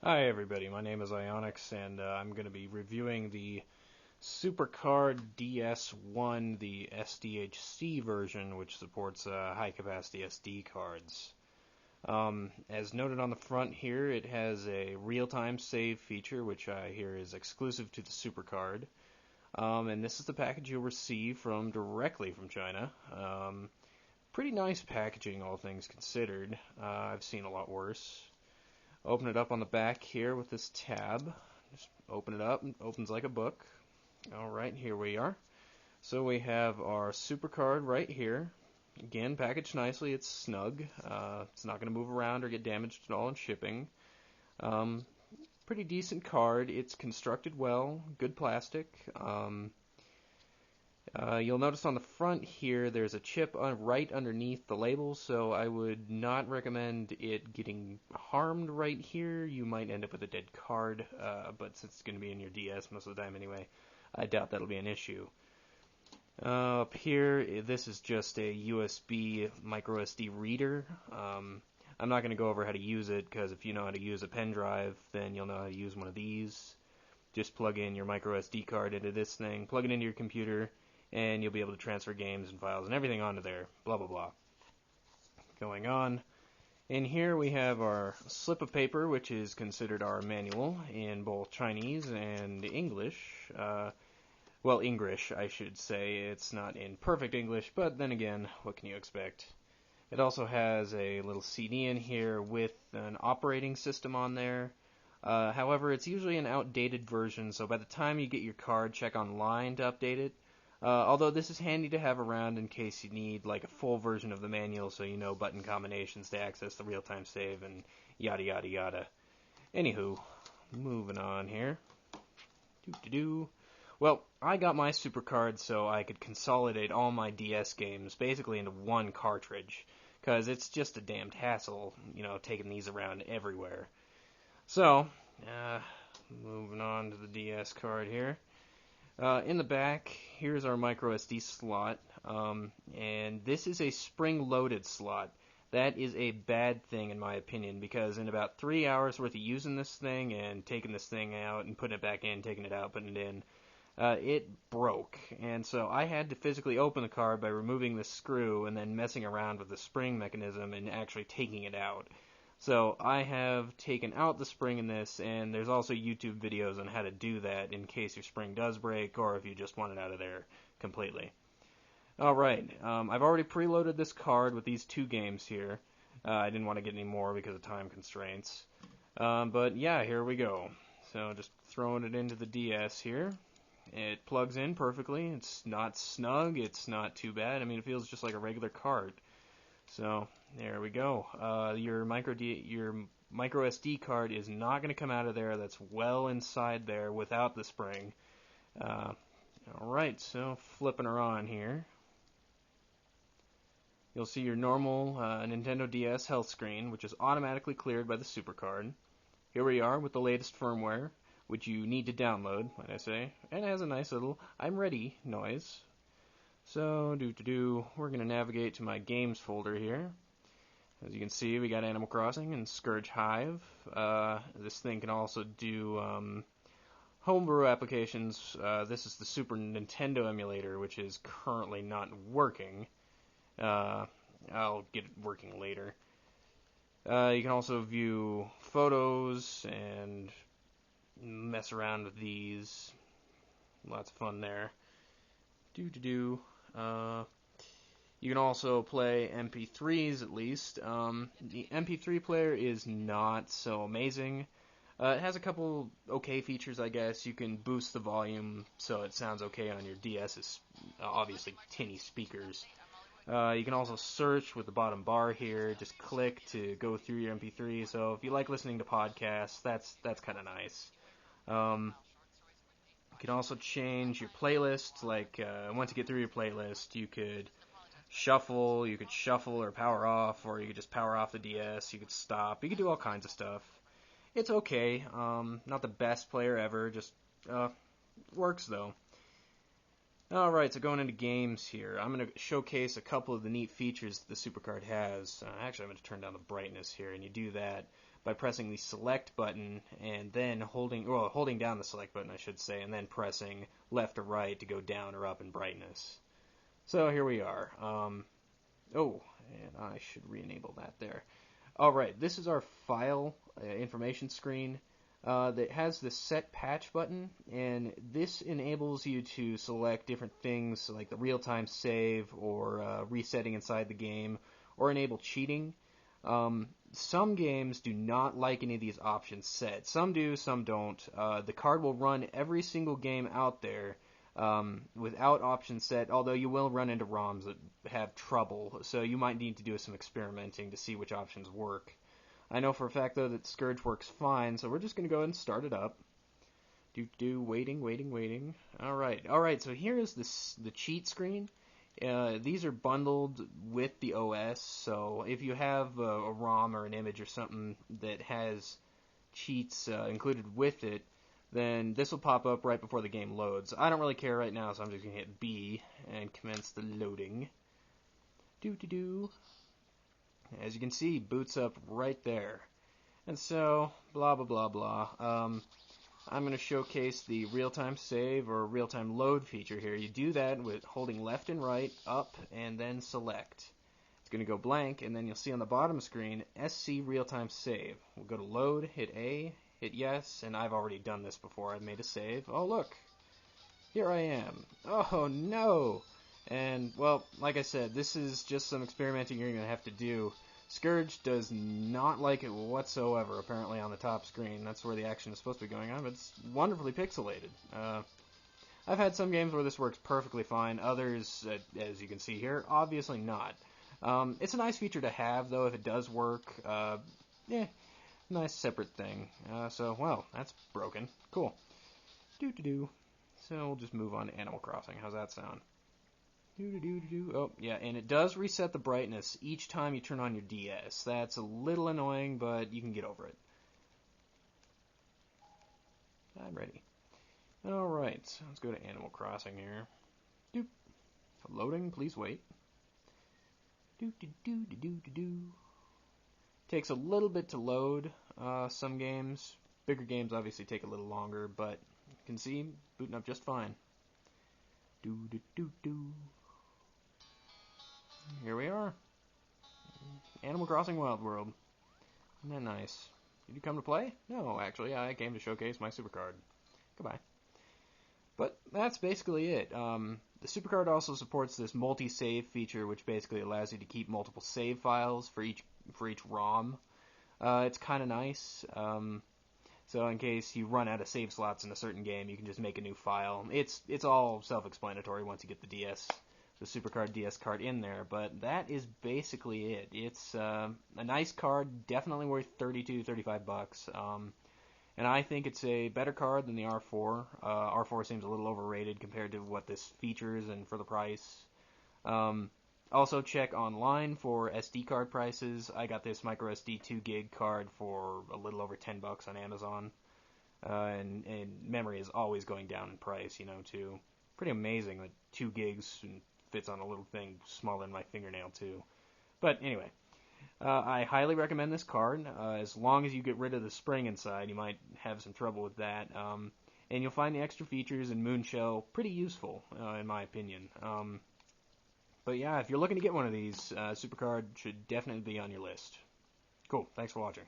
Hi everybody, my name is Ionix and I'm going to be reviewing the Supercard DS One, the SDHC version, which supports high capacity SD cards. As noted on the front here, it has a real-time save feature, which I hear is exclusive to the Supercard. And this is the package you'll receive directly from China. Pretty nice packaging, all things considered. I've seen a lot worse. Open it up on the back here with this tab. Just open it up, and it opens like a book. Alright, here we are. So we have our Supercard right here. Again, packaged nicely, it's snug. It's not going to move around or get damaged at all in shipping. Pretty decent card. It's constructed well, good plastic. You'll notice on the front here there's a chip right underneath the label, so I would not recommend it getting harmed right here. You might end up with a dead card, but since it's going to be in your DS most of the time anyway, I doubt that'll be an issue. Up here, this is just a USB micro SD reader. I'm not going to go over how to use it, because if you know how to use a pen drive, then you'll know how to use one of these. Just plug in your micro SD card into this thing, plug it into your computer, and you'll be able to transfer games and files and everything onto there, blah blah blah. Going on, in here we have our slip of paper, which is considered our manual in both Chinese and English. Well, English, I should say. It's not in perfect English, but then again, what can you expect? It also has a little CD in here with an operating system on there. However, it's usually an outdated version, so by the time you get your card, check online to update it. Although this is handy to have around in case you need like a full version of the manual, so you know button combinations to access the real-time save and yada yada yada. Anywho, moving on here. Well, I got my Supercard so I could consolidate all my DS games basically into one cartridge, because it's just a damned hassle, taking these around everywhere. So, moving on to the DS card here. In the back, here's our micro SD slot, and this is a spring-loaded slot. That is a bad thing in my opinion, because in about 3 hours worth of using this thing and taking this thing out and putting it back in, taking it out, putting it in, it broke. And so I had to physically open the card by removing the screw and then messing around with the spring mechanism and actually taking it out. So I have taken out the spring in this, and there's also YouTube videos on how to do that in case your spring does break or if you just want it out of there completely. Alright, I've already preloaded this card with these two games here. I didn't want to get any more because of time constraints. But yeah, here we go. So just throwing it into the DS here. It plugs in perfectly. It's not snug. It's not too bad. I mean, it feels just like a regular card. So there we go. Your micro SD card is not going to come out of there. That's well inside there without the spring. Alright, so flipping her on here. You'll see your normal Nintendo DS health screen, which is automatically cleared by the Supercard. Here we are with the latest firmware, which you need to download, might I say. And it has a nice little "I'm ready" noise. So, we're going to navigate to my games folder here. As you can see, we got Animal Crossing and Scourge Hive. This thing can also do homebrew applications. This is the Super Nintendo emulator, which is currently not working. I'll get it working later. You can also view photos and mess around with these. Lots of fun there. You can also play MP3s at least. The MP3 player is not so amazing. It has a couple okay features, I guess. You can boost the volume so it sounds okay on your DS's obviously tinny speakers. You can also search with the bottom bar here. Just click to go through your MP3. So if you like listening to podcasts, that's kind of nice. You can also change your playlist. Like once you get through your playlist, you could shuffle or power off, or you could just power off the DS. You could stop. You could do all kinds of stuff. It's okay. Not the best player ever. Just works though. Alright, so going into games here, I'm going to showcase a couple of the neat features the Supercard has. Actually, I'm going to turn down the brightness here, and you do that by pressing the select button and then holding down the select button, I should say, and then pressing left or right to go down or up in brightness. So here we are. Oh, and I should re-enable that there. Alright, this is our file information screen that has the set patch button, and this enables you to select different things like the real-time save or resetting inside the game, or enable cheating. Some games do not like any of these options set. Some do, some don't. The card will run every single game out there without options set, although you will run into ROMs that have trouble, so you might need to do some experimenting to see which options work. I know for a fact, though, that Scourge works fine, so we're just going to go ahead and start it up. Waiting. Alright, so here is the cheat screen. These are bundled with the OS, so if you have a ROM or an image or something that has cheats included with it, then this will pop up right before the game loads. I don't really care right now, so I'm just going to hit B and commence the loading. As you can see, boots up right there. And so, blah, blah, blah, blah. I'm going to showcase the real-time save or real-time load feature here. You do that with holding left and right, up, and then select. It's going to go blank, and then you'll see on the bottom screen, SC real-time save. We'll go to load, hit A, hit yes, and I've already done this before. I've made a save. Oh, look. Here I am. Oh, no. And, well, like I said, this is just some experimenting you're going to have to do. Scourge does not like it whatsoever, apparently, on the top screen. That's where the action is supposed to be going on, but it's wonderfully pixelated. I've had some games where this works perfectly fine. Others, as you can see here, obviously not. It's a nice feature to have, though, if it does work. Nice separate thing. So, well, that's broken. Cool. So we'll just move on to Animal Crossing. How's that sound? Oh, yeah, and it does reset the brightness each time you turn on your DS. That's a little annoying, but you can get over it. I'm ready. Alright, so let's go to Animal Crossing here. Loading, please wait. Takes a little bit to load. Some games, bigger games obviously take a little longer, but you can see booting up just fine. Here we are. Animal Crossing Wild World. Isn't that nice? Did you come to play? No, actually, I came to showcase my Supercard. Goodbye. But that's basically it. The Supercard also supports this multi-save feature, which basically allows you to keep multiple save files for each ROM. It's kind of nice. So in case you run out of save slots in a certain game, you can just make a new file. It's all self-explanatory once you get the Supercard DS card in there, but that is basically it. It's a nice card, definitely worth $35. And I think it's a better card than the R4. R4 seems a little overrated compared to what this features and for the price. Also check online for SD card prices. I got this microSD 2 gig card for a little over $10 on Amazon. And memory is always going down in price, too. Pretty amazing that 2 gigs fits on a little thing smaller than my fingernail, too. But anyway, I highly recommend this card. As long as you get rid of the spring inside, you might have some trouble with that. And you'll find the extra features in Moonshell pretty useful, in my opinion. But yeah, if you're looking to get one of these, Supercard should definitely be on your list. Cool, thanks for watching.